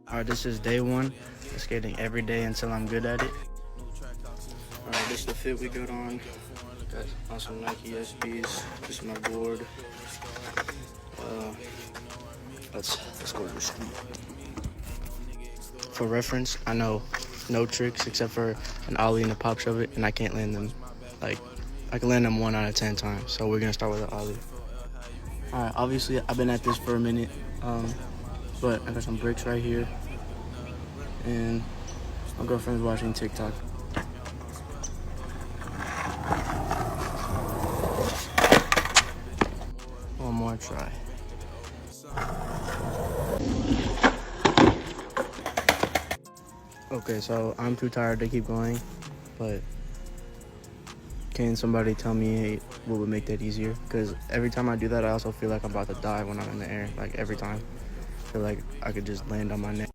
All right, this is day one. I'm skating every day until I'm good at it. All right, this is the fit we got on. Got on some Nike SBs. This is my board. Let's go to the street. For reference, I know no tricks except for an ollie and a pop shove it, and I can't land them. Like, I can land them 1 out of 10 times. So we're gonna start with an ollie. All right, obviously I've been at this for a minute, but I got some bricks right here, and my girlfriend's watching TikTok. One more try. Okay, so I'm too tired to keep going, but can somebody tell me what would make that easier? Because every time I do that, I also feel like I'm about to die when I'm in the air. Like every time, I feel like I could just land on my neck.